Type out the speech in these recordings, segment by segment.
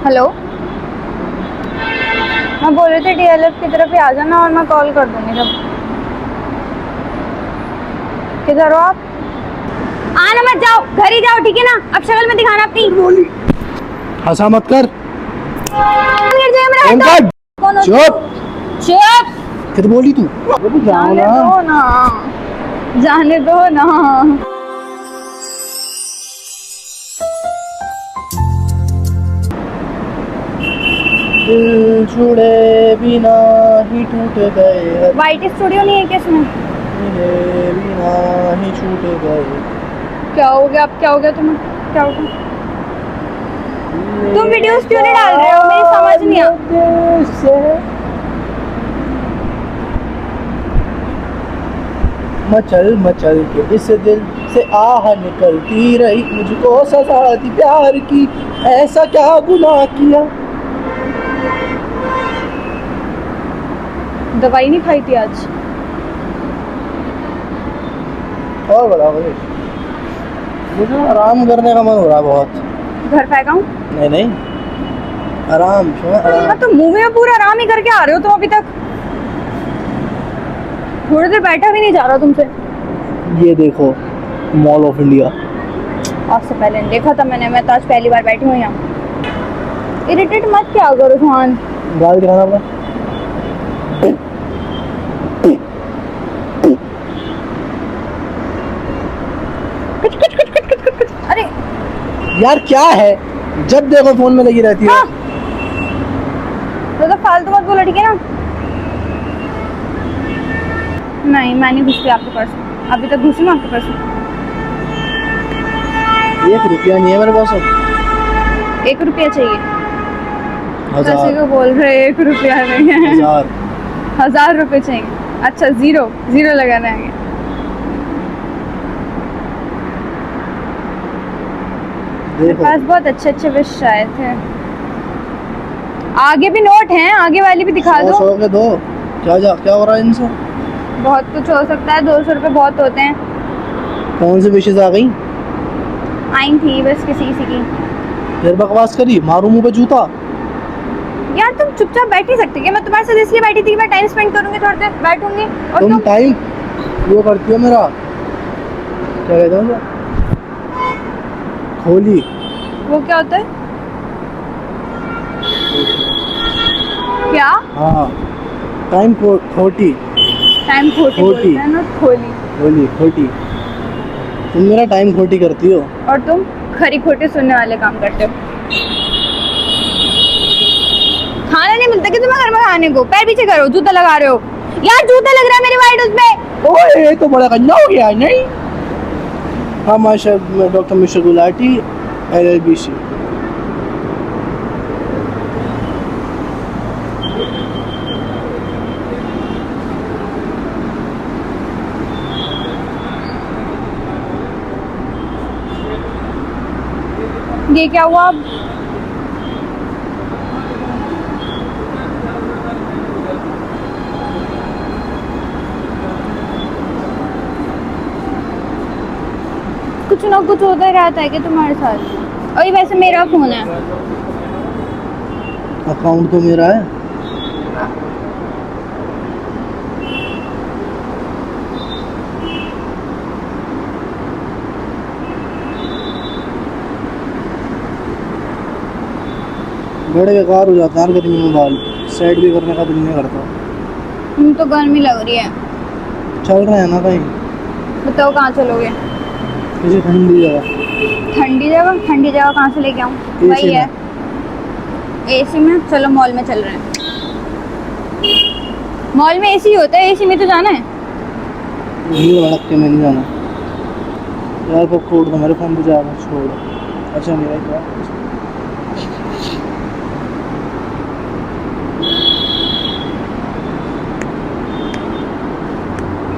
Hello, मैं बोल रही थी डीएलएफ की तरफ ही आ जाना और मैं कॉल कर दूंगी जब। किधर हो आप? आना मत, जाओ घर ही जाओ, ठीक है ना? अब शक्ल में दिखाना अपनी। हंसा मत कर। कौन हो? चुप चुप। फिर बोली तू। जाने दो ना, जाने दो ना। दिल जुड़े बिना ही टूट गए, वाइट स्टूडियो नहीं है क्या इसमें? मिले बिना ही छूट गए। क्या हो गया? अब क्या हो गया तुम्हें? क्या हो गया? तुम वीडियोस क्यों नहीं डाल रहे हो? मेरी समझ नहीं आ। मचल मचल के इस दिल से आह निकलती रही, मुझको सजा दी प्यार की, ऐसा क्या गुनाह किया। दवाई नहीं खाई थी आज? और बताओ मुझे आराम करने का मन हो रहा है बहुत। घर फेंकाऊं? नहीं नहीं, आराम आराम। हाँ तो मुंह में पूरा आराम ही करके आ रहे हो तुम अभी तक। थोड़ी देर बैठा भी नहीं जा रहा तुमसे। ये देखो मॉल ऑफ इंडिया। आज से पहले नहीं देखा था मैंने, मैं तो आज पहली बार बैठी हूँ यहाँ। इरिटेट मत क्या करो सुहान। गाल दिखाना अपना। अरे यार क्या है, जब देखो फोन में लगी रहती है। हाँ। तो फालतू मत बोलो, ठीक है ना? नहीं, मैं नहीं घुसती आपके पर्स में। अभी तक घुसी मैं आपके पर्स में। 1 रुपया नहीं है मेरे पास अब। 1 रुपया चाहिए? 1000। कैसे को बोल रहे 1 रुपया नहीं है? 1000। 1000 रुपये चाहिए? अच्छा, जीरो जीरो लगाना है। मेरे पास बहुत अच्छे अच्छे विश आए थे। आगे भी नोट हैं, आगे वाली भी दिखा दो। 100 के दो। क्या हो रहा है इनसे? बहुत कुछ हो सकता है, 200 रुपये बहुत होते हैं। कौन सी विशेष आ गई? आई थी बस किसी किसी की। फिर बकवास करी, मारू मुंह पे जूता। यार तुम चुपचाप बैठ नहीं सकते क्या? मैं तुम्हारे साथ इसलिए बैठी थी कि मैं टाइम स्पेंड करूंगी, थोड़ी देर बैठूंगी। और तुम टाइम वो करती हो मेरा, क्या कहते हैं होली। वो क्या होता है? क्या? हाँ, टाइम खोटी। टाइम खोटी बोलते हैं ना, खोली। होली खोटी। तुम मेरा टाइम खोटी करती हो। और तुम खरी खोटी सुनने वाले काम करते हो। खाना नहीं मिलता कि तुम्हें घर में खाने को? पैर पीछे करो, जूता लगा रहे हो। यार जूता लग रहा है मेरी वाइट उसमें। ओए ये तो बड़ा गंदा हो गया नहीं। हाँ माशा डॉक्टर मिश्र गुलाटी LLBC। ये क्या हुआ अब? कुछ ना कुछ होता ही रहता है कि तुम्हारे साथ। और ये वैसे मेरा फोन है। अकाउंट तो मेरा है। बड़े बेकार हो जाता है गर्मी में, बाल सेट भी करने का दिल नहीं करता। तो गर्मी लग रही है। चल रहे हैं ना कहीं। बताओ कहाँ चलोगे? किसी ठंडी जगह। ठंडी जगह? ठंडी जगह कहाँ से लेके आऊँ? वही है एसी में। चलो मॉल में चल रहे हैं। मॉल में एसी होता है, एसी में तो जाना है। भीड़ भड़क के में नहीं जाना यार। को कोड तो मेरे फोन पे जाएगा, छोड़। अच्छा मेरा क्या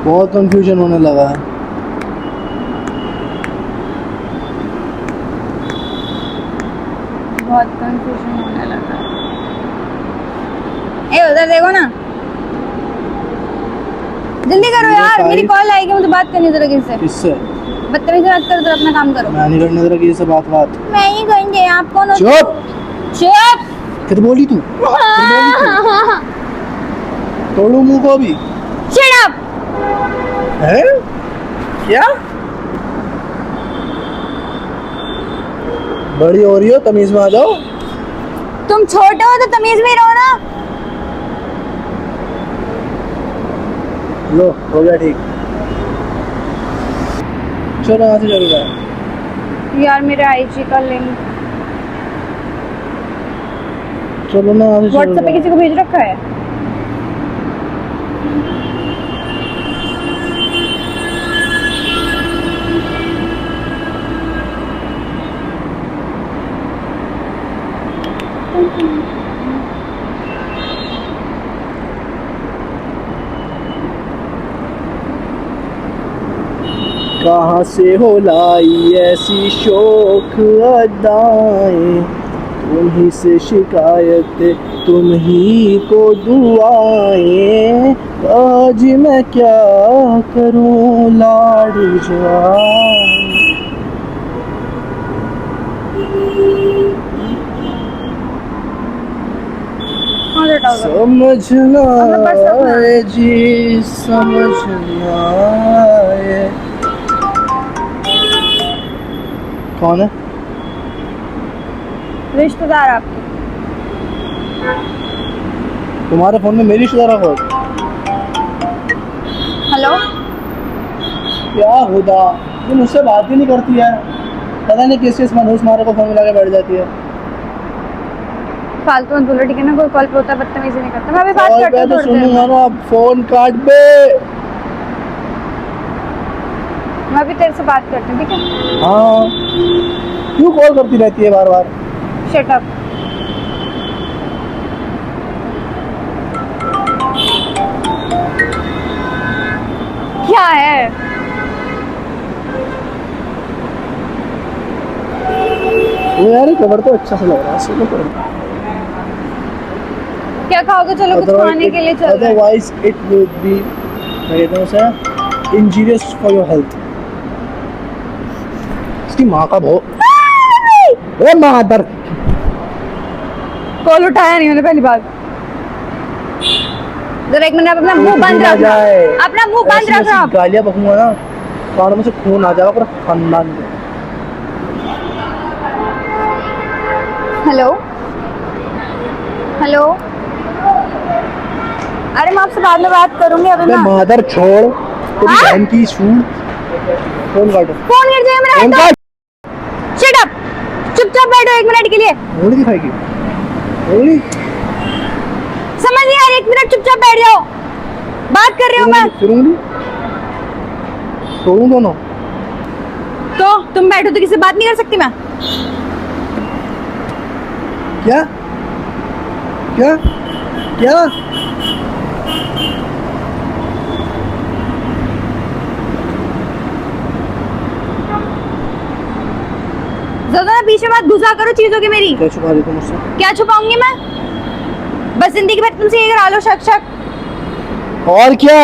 बहुत कंफ्यूजन होने लगा है। बहुत कंफ्यूजन होने लगा। ए उधर देखो ना, जल्दी करो यार, मेरी कॉल आएगी, मुझे बात करनी जरा किससे। किससे? बदतमीजी मत करो, अपना काम करो। मैं नहीं करने जरा किसी से बात। मैं ही करेंगे, आप कौन हो? चुप। चुप। फिर बोली तू तोड़ू मुंह को अभी Shut up! है क्या बड़ी हो रही हो तमीज में आ जाओ तुम छोटे हो तो तमीज में ही रहो ना। लो हो गया ठीक चलो यहाँ से चल रहा है यार मेरे आईजी का लिंक चलो ना यहाँ से चल व्हाट्सएप पे रहा है किसी को भेज रखा है। कहाँ से हो लाई ऐसी शौक अदाएं तुम ही से शिकायत तुम ही को दुआएं आज मैं क्या करूं लाड जाऊं कहाँ से हटाओगे? समझना अपना पर्स रखना। आए जी समझना आए कौन है रिश्तेदार आपके। तुम्हारे फोन में मेरी रिश्तेदार हो हेलो क्या खुदा तुम मुझसे बात ही नहीं करती यार पता नहीं किस किस मनहूस मारे को फोन मिला के बैठ जाती है फालतू में बोलो ठीक है ना। कोई कॉल पे होता है बदतमीजी नहीं करता। मैं अभी बात कॉल करती पे हूँ तो थोड़ी देर सुनूंगा में। ना फोन काट बे मैं अभी तेरे से बात करती हूँ ठीक है। हाँ क्यों कॉल करती रहती है बार बार शट अप। क्या है? वो यार कवर तो अच्छा सा लग रहा है सुनो पर क्या खाओगे? चलो कुछ खाने के लिए चल रहे हैं। अदरवाइज इट वुड बी मैं कहता हूँ sir injurious for your health इसकी माँ का भो ए मादर कॉल उठाया नहीं मैंने पहली बार। जरा एक मिनट अपना मुंह बंद ना रखना। जाए अपना मुंह बंद ऐसी रखना। गालियाँ बकूंगा ना कानों में से खून आ जाएगा पूरा खानदान में हेलो हेलो। अरे मैं आपसे बाद में बात करूंगी अभी अबे ना। मादर छोड़ तेरी हाँ? बहन की सूट फोन काटो फोन कर जाए फोन मेरा। काट शट अप। चुपचाप बैठो एक मिनट के लिए। उंगली दिखाएगी उंगली समझ नहीं आ रही। एक मिनट चुपचाप बैठ जाओ। बात कर रही हूँ मैं। फिर उंगली तोड़ूं दोनों तो तुम बैठो तो किसी से बात नहीं कर सकती मैं? क्या क्या क्या ज्यादा पीछे मत घुसा करो चीजों की मेरी। क्या छुपा रही तुम मुझसे क्या छुपाऊंगी मैं? बस जिंदगी भर तुमसे ये करा लो शक शक। और क्या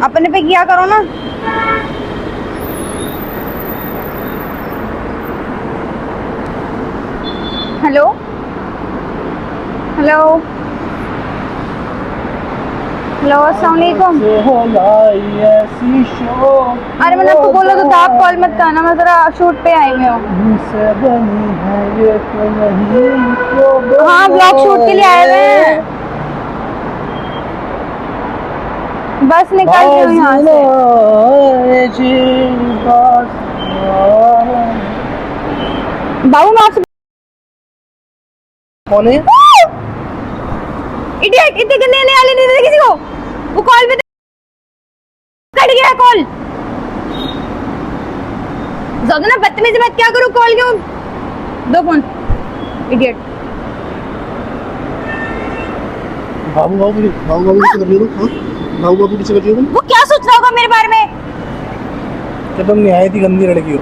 अपने पे किया करो ना। हेलो हेलो हेलो अस्सलाम वालेकुम। अरे मैंने आपको बोला तो था आप कॉल मत करना। मैं जरा शूट पे आई हुई हूँ। हाँ ब्लॉग शूट के लिए आए हुए हैं। बस निकल रही हूँ यहाँ से। बाबू मैं आपसे कौन है इडियट इतने गंदे आने वाले नहीं थे किसी को। वो कॉल पे कट गया कॉल। ज्यादा ना बदतमीजी मत क्या करूँ कॉल क्यों। दो फोन इडियट। बाबू बाबू बाबू बाबू किसे कर रही हो तुम हाँ? बाबू बाबू किसे कर रही हो तुम वो क्या सोच रहा होगा मेरे बारे में कि तुम निहायत ही गंदी लड़की हो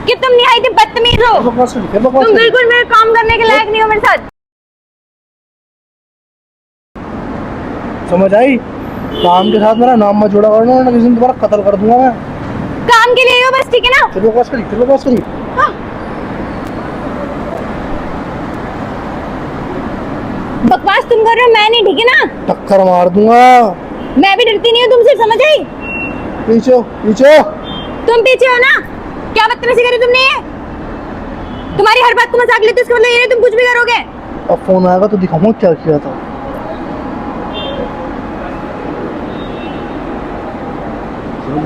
कि तुम निहायत ही बदतमीज हो। बकवास कर बकवास तुम कर बिल्कुल मेरे काम करने के लायक नहीं हो मेरे साथ। समझ आई काम के साथ मेरा नाम मत जोड़ा करना वरना किसी दिन दोबारा कत्ल कर दूंगा मैं काम के लिए हो बस ठीक है ना। फिर बकवास करी हाँ। बस तुम कर रहे हो, मैं नहीं, ठीक है ना? टक्कर मार दूंगा। मैं भी डरती नहीं हूँ तुमसे, समझ आई? पीछे हो, पीछे हो। तुम पीछे हो ना? क्या बदतमीजी करी तुमने ये? तुम्हारी हर बात को मजाक लेते, इसका मतलब ये नहीं तुम कुछ भी करोगे। अब फोन आएगा तो दिखाऊंगा क्या किया था।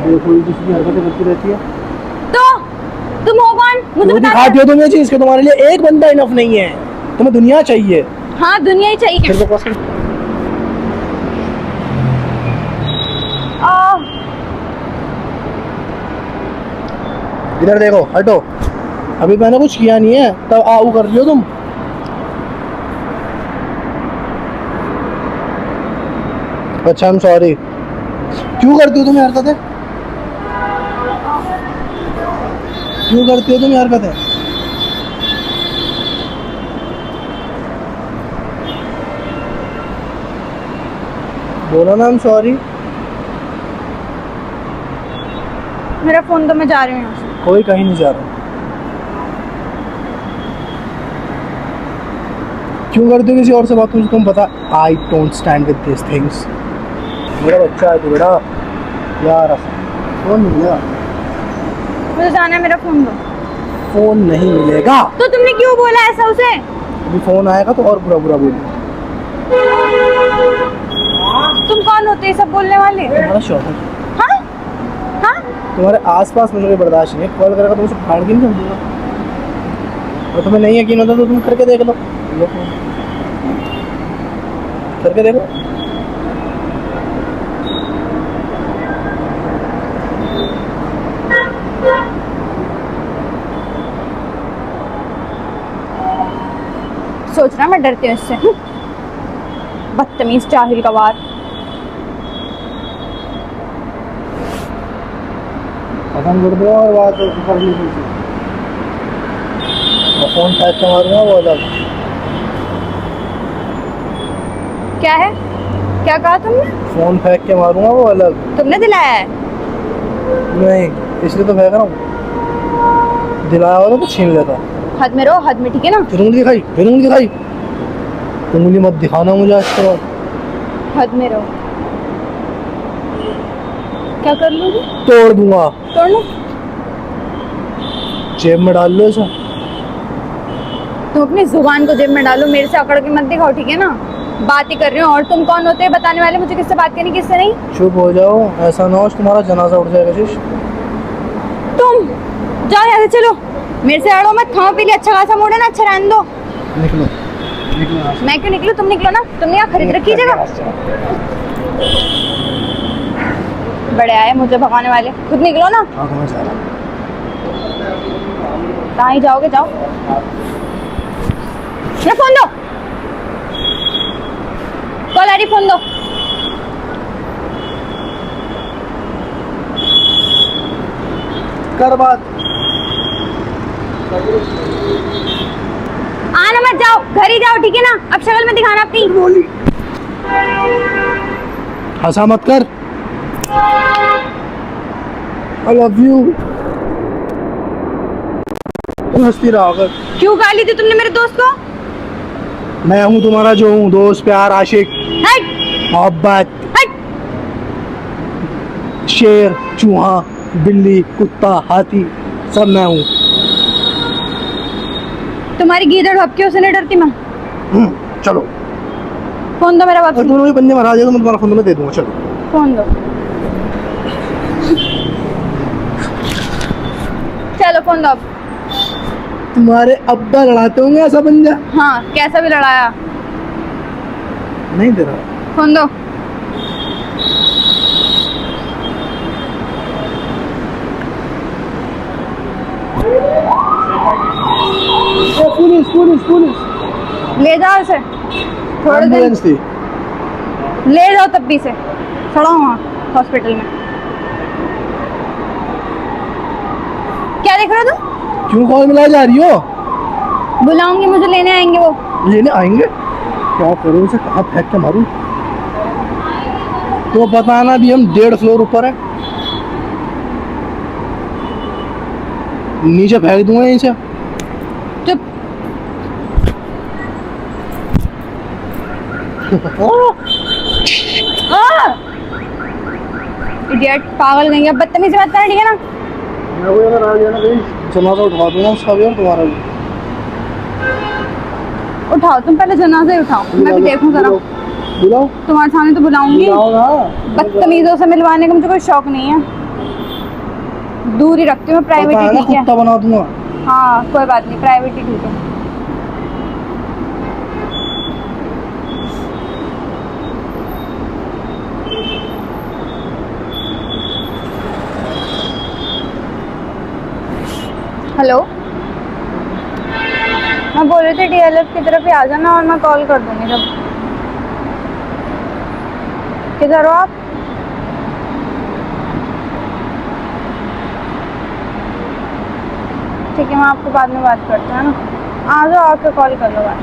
देखो ये किसी की हरकतें करती रहती है। तो तुम हो कौन? मुझे बता दिखाती हो तुम ये चीज के तुम्हारे लिए एक बंदा इनफ नहीं है, तुम्हें दुनिया चाहिए। हाँ, दुनिया ही चाहिए। फिर बकवास कर। आ, इधर देखो, हटो। अभी मैंने कुछ किया नहीं है, तब आऊ कर रही हो तुम। अच्छा, आई एम सॉरी। क्यों करती हो तुम ये हरकतें? क्यों करती हो तुम ये हरकतें? बोलो ना, आई एम सॉरी। मेरा फोन तो, मैं जा रही हूँ यहाँ से। कोई कहीं नहीं जा रहा। क्यों करते हो किसी और से बात? मुझे तुम पता, I don't stand with this things. मेरा बच्चा है तू बेटा यार। फोन नहीं मिलेगा। मुझे जाना है, मेरा फोन दो। फोन नहीं मिलेगा। तो तुमने क्यों बोला ऐसा उसे? अभी फोन आएगा तो और बुरा बुरा बोली। तुम कौन होते हैं सब बोलने वाले? तुम्हारा शौहर। हाँ? हाँ? तुम्हारे आसपास मुझे बर्दाश्त नहीं है। कॉल करेगा तो मुझे फाड़ के नहीं कर दूंगा। और तुम्हें नहीं यकीन होता तो तुम करके देख लो। करके देखो। सोच रहा मैं डरती हूँ इससे। बदतमीज जाहिल गवार। खत्म कर दो और बात कर ली। फोन पैक के मारूंगा वो अलग। क्या है? क्या कहा तुमने? फोन फेंक के मारूंगा वो अलग। तुमने दिलाया है? नहीं, इसलिए तो फेंक रहा हूँ। दिलाया होता तो छीन लेता। हद में रहो, हद में, ठीक है ना? फिर उंगली दिखाई, फिर उंगली दिखाई। उंगली मत दिखाना मुझे आज के बाद। हद में रहो। क्या कर लोगे? तोड़ दूंगा। तोड़ लो। जेब में डाल लो इसे। तुम अपनी जुबान को जेब में डालो, मेरे से अकड़ के मत दिखाओ, ठीक है ना? बात ही कर रहे हो। और तुम कौन होते हैं बताने वाले मुझे किससे बात करनी, किससे नहीं? चुप हो जाओ, ऐसा ना हो तुम्हारा जनाजा उठ जाएगा। शीश तुम जाओ यहाँ से, चलो। मेरे से अड़ो मत। खाओ पी लिए, अच्छा खासा मूड है ना, अच्छा रहने दो। निकलो, निकलो यहाँ से। मैं क्यों निकलूं? तुम निकलो ना। तुमने यहाँ खरीद रखी जगह। बड़े आए मुझे भगाने वाले, खुद निकलो ना। हाँ, मैं जा रहा हूँ। कहाँ ही जाओगे? जाओ ना। फोन दो। कॉल आ रही, फोन दो। कर बात। आना मत, जाओ घर ही जाओ, ठीक है ना? अब शक्ल में दिखाना अपनी। बोली हंसा मत कर। I love you. हंसती रहा कर। क्यों गाली दी तुमने मेरे दोस्त को? मैं हूँ तुम्हारा जो हूँ, दोस्त, प्यार, आशिक, हट मोहब्बत, हट। शेर, चूहा, बिल्ली, कुत्ता, हाथी, सब मैं हूँ। तुम्हारी गीदड़ हपके उसे नहीं डरती मैं। चलो। फोन दो मेरा, और वापस तुमने बंदे मरा जाएगा तो मैं तुम्हारा फोन तुम्हें दे दूंगा। चलो फोन दो। चलो फोन दो अब। तुम्हारे अब्बा लड़ाते होंगे ऐसा बन जा। हाँ, कैसा भी लड़ाया। नहीं दे रहा। फोन दो। Police, police, police. ले जाओ इसे थोड़े दिन। एम्बुलेंस थी। ले जाओ तब भी से, खड़ा वहाँ हॉस्पिटल में। क्या देख रहे हो तुम? क्यों कॉल मिला जा रही हो? बुलाऊंगी, मुझे लेने आएंगे वो। लेने आएंगे? क्या करूँ उसे, कहाँ फेंक के मारूं? तो बताना भी, हम 1.5 फ्लोर ऊपर है। नीचे फेंक दूंगा यहीं से। चुप। इडियट, पागल गई है, बदतमीजी मत करना, ठीक है ना? मैं वो अगर आ गया ना कहीं जनाजा उठवा दूंगा उसका भी और तुम्हारा भी। उठाओ, तुम पहले जनाजा ही उठाओ, मैं भी देखूं जरा। बुलाओ तुम्हारे सामने तो बुलाऊंगी। बुलाओ ना। बदतमीजों से मिलवाने का मुझे कोई शौक नहीं है, दूर ही रखती हूँ, प्राइवेट ही ठीक है। कुत्ता बना दूंगा। हाँ कोई बात नहीं, प्राइवेट ही ठीक है। हेलो, मैं बोल रही थी DLF की तरफ ही आ जाना और मैं कॉल कर दूंगी जब। किधर हो आप? ठीक है, मैं आपको बाद में बात करती हूँ ना। आ जाओ, आके कॉल कर लो बात।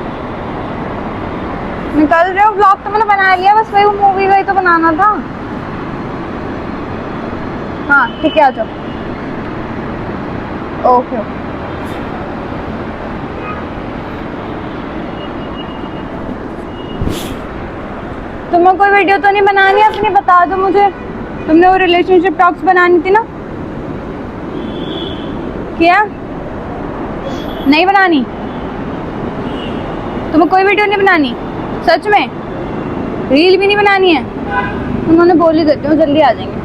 निकल रहे हो? ब्लॉग तो मैंने बना लिया, बस वही मूवी वही तो बनाना था। हाँ ठीक है, आ जाओ। ओके। तुम्हें कोई वीडियो तो नहीं बनानी अपनी, बता दो मुझे। तुमने वो रिलेशनशिप टॉक्स बनानी थी ना, क्या नहीं बनानी? तुम्हें कोई वीडियो नहीं बनानी सच में? रील भी नहीं बनानी है? उन्होंने बोल ही देते हो, जल्दी आ जाएंगे।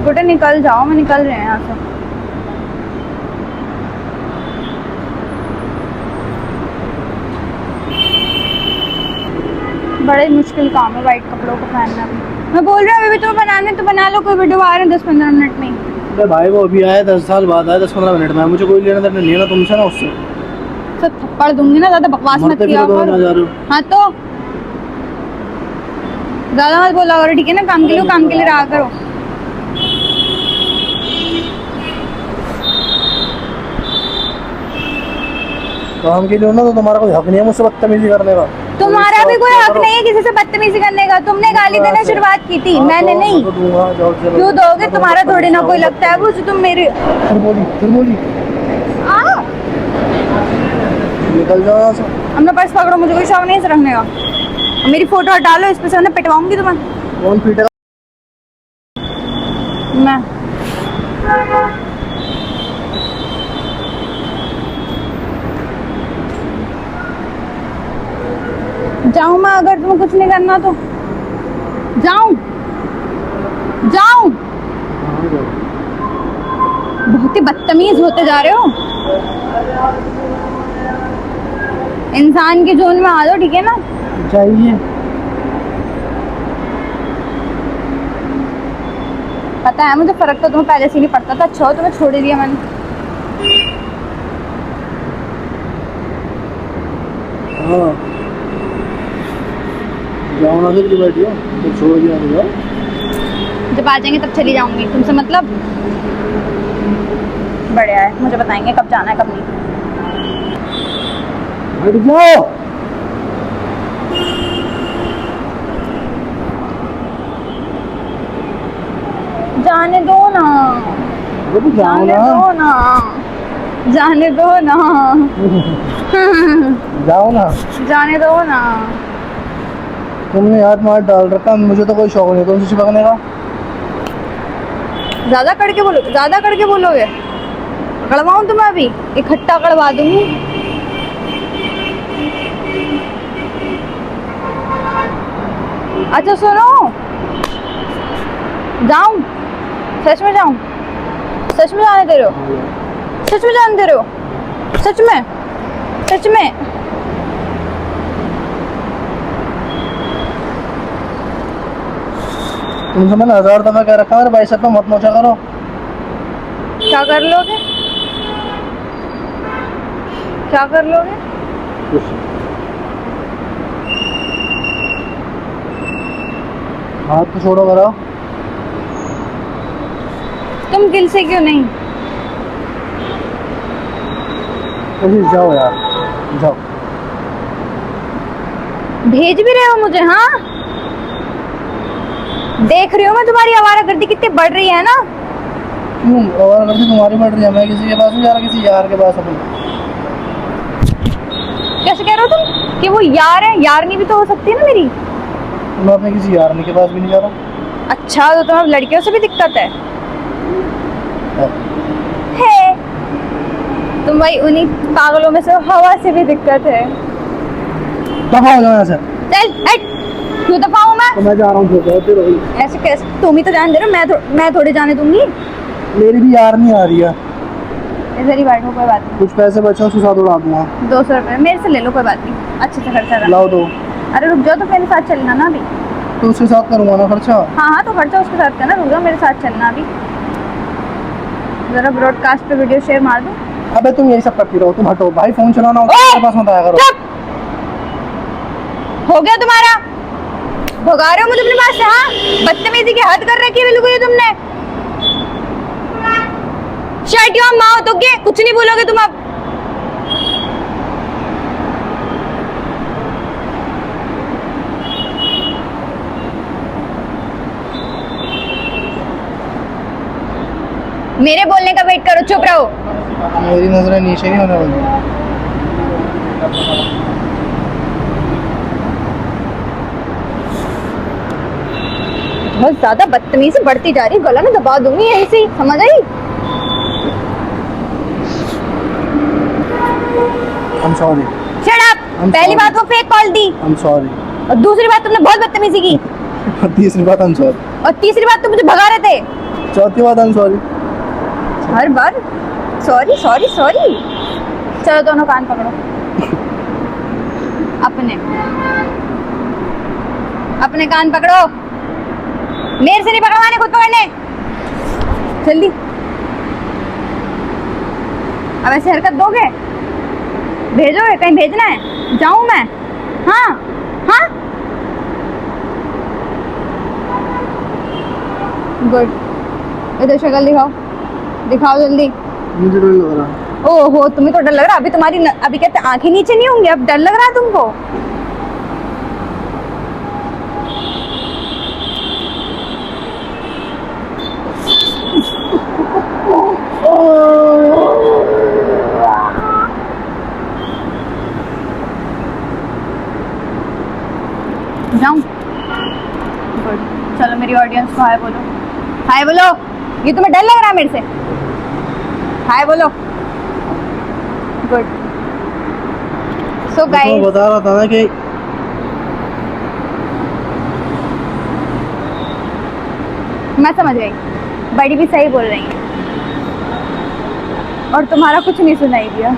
बेटा निकल जाओ, मैं निकल रहे हैं यहाँ से। बड़ा ही मुश्किल काम है वाइट कपड़ों को पहनना भी। मैं बोल रही हूँ अभी भी तुम्हें बनाने तो बना लो, कोई वीडियो आ रहे हैं 10-15 मिनट में। अरे भाई वो अभी आया 10 साल बाद आया, 10-15 मिनट में। मुझे कोई लेना देना नहीं है ना तुमसे ना उससे। सब थप्पड़ दूंगी ना, ज्यादा बकवास मत किया करो। हाँ तो ज्यादा मत बोला करो, ठीक है ना? काम के लिए रहा करो। काम के लिए ना तो तुम्हारा कोई हक नहीं है मुझसे बदतमीजी करने का। तुम्हारा भी कोई हक नहीं है किसी से बदतमीजी करने का। तुमने गाली देना शुरुआत की थी, मैंने नहीं। क्यों दोगे? तुम्हारा थोड़ी ना कोई लगता है वो जो तुम मेरे। फिर बोली निकल जाओ यहाँ से। अपना पर्स पकड़ो, मुझे कोई शौक नहीं है इसे रखने का। मेरी फोटो हटा लो, इस पे से मैं पिटवाऊंगी तुम्हें। कौन पीटेगा? मैं जाऊं? मैं अगर तुम्हें कुछ नहीं करना तो जाऊं? बहुत ही बदतमीज होते जा रहे हो। इंसान की जोन में आ जाओ, ठीक है ना? चाहिए पता है मुझे, फर्क तो तुम्हें पहले से नहीं पड़ता था। अच्छा हो तुम्हें छोड़ ही दिया मैंने। हाँ जाओ ना, फिर बैठी हो तो छोड़ दिया मुझे। जब आ जाएंगे तब चली जाऊंगी, तुमसे मतलब। बढ़िया है, मुझे बताएंगे कब जाना है कब नहीं। हट जाओ। जाने दो ना, जाने दो ना, जाने दो ना। जाओ ना। जाने दो ना। तुमने हाथ मार डाल रखा, मुझे तो कोई शौक नहीं तुमसे चिपकने का। ज्यादा करके बोलोगे? कड़वाऊं तुम्हें? अभी इकट्ठा कड़वा दूंगी। अच्छा सुनो, जाऊं? सच में जाऊं? सच में जाने दे रहे हो? सच में जाने दे रहे हो? सच में? सच में? तुमसे मैंने 1000 दफा कह रखा है भाई साहब पे मत नोचा करो। क्या कर लोगे? क्या कर लोगे? हाथ तो छोड़ो करो। तुम दिल से क्यों नहीं? प्लीज जाओ यार, जाओ। भेज भी रहे हो मुझे? हाँ देख रही हूँ मैं, तुम्हारी आवारागर्दी कितनी बढ़ रही है ना। क्यों और करती तुम्हारी बढ़ रही है, मैं किसी के पास नहीं जा रहा, किसी यार के पास अपने। कैसे कह रहे हो तुम कि वो यार है? यारनी भी तो हो सकती है ना मेरी। मैं अपने किसी यारनी के पास भी नहीं जा रहा। अच्छा, तो तुम्हें लड़कियों से भी दिक्कत है? हाँ। है, तुम भाई उन्हीं पागलों में से हो, हवा से भी दिक्कत है। दफा हो जाओ यहाँ से। चल हट। क्यों दफाऊं मैं? तो मैं जा रहा हूँ। ऐसे कैसे? तुम ही तो जान दे रहे हो, मैं थोड़ी जाने दूंगी। मेरी भी यार नहीं आ रही है। इधर ही बैठो, कोई बात नहीं। कुछ पैसे बचे उसके साथ उड़ा दूंगा। 200 रुपये मेरे से ले लो, कोई बात नहीं, अच्छे से खर्चा करना। लाओ दो। अरे रुक जाओ, तो मेरे साथ चलना ना अभी। तो उसके साथ करूँगा ना खर्चा। हाँ हाँ, तो खर्चा उसके साथ करना, रुक जाओ, मेरे साथ चलना अभी। जरा ब्रॉडकास्ट पे वीडियो शेयर मार दो। अबे तुम यही सब करती रहो, तुम हटो भाई, फोन चलाना मेरे पास मत आया करो। चुप! हो गया तुम्हारा? भगा रहे हो मुझे अपने पास से? हाँ, बदतमीजी की हद कर रखी है बिल्कुल ये तुमने। Shut your mouth, okay? कुछ नहीं बोलोगे तुम अब। मेरे बोलने का वेट करो, चुप रहो। मेरी नजरें नीचे नहीं होने वाली। बहुत ज्यादा बदतमीजी बढ़ती जा रही, गला में दबा दूंगी यहीं से, समझ आई? I'm sorry. Shut up. I'm पहली sorry. बात वो fake call the, I'm sorry. और दूसरी बात तुमने बहुत बदतमीजी की, तीसरी बात I'm sorry. और तीसरी बात तुम मुझे भगा रहे थे। चौथी बात I'm sorry. Her bar sorry sorry sorry. चलो दोनों कान पकड़ो अपने अपने कान पकड़ो, मेरे से नहीं पकड़वाने, खुद पकड़ने जल्दी। अब ऐसे हरकत दोगे? भेजोगे? कहीं भेजना है? जाऊं मैं? हाँ हाँ, गुड। इधर शक्ल दिखाओ, दिखाओ जल्दी। मुझे डर लग रहा। ओहो, तुम्हें तो डर लग रहा। अभी तुम्हारी अभी कहते आंखें नीचे नहीं होंगी, अब डर लग रहा है तुमको? जाऊं? गुड। चलो मेरी ऑडियंस को हाय बोलो, हाय बोलो। ये तुम्हें डर लग रहा है मेरे से? हाय बोलो। गुड। सो गाइस, बता रहा था ना कि मैं समझ गई, बड़ी भी सही बोल रही है, और तुम्हारा कुछ नहीं सुनाई दिया।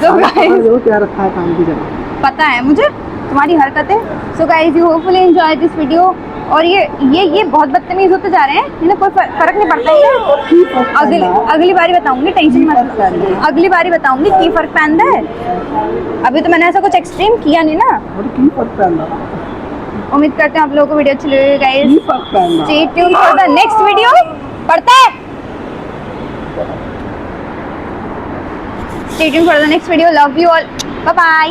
सो गाइस, क्या रखा है काम की जगह। पता है मुझे तुम्हारी हरकतें। So guys, you hopefully enjoy this video. और ये बहुत बदतमीज होते जा रहे हैं, इन्हें कोई फर्क नहीं पड़ता है। अगली बारी बताऊंगी, टेंशन मत। अगली बारी बताऊंगी की फर्क पहनता है। अभी तो मैंने ऐसा कुछ एक्सट्रीम किया नहीं ना। उम्मीद करते हैं आप लोगों को वीडियो अच्छी लगी guys. Stay tuned for the next video. पढ़ता है? Stay tuned for the next video. Love you all, bye bye.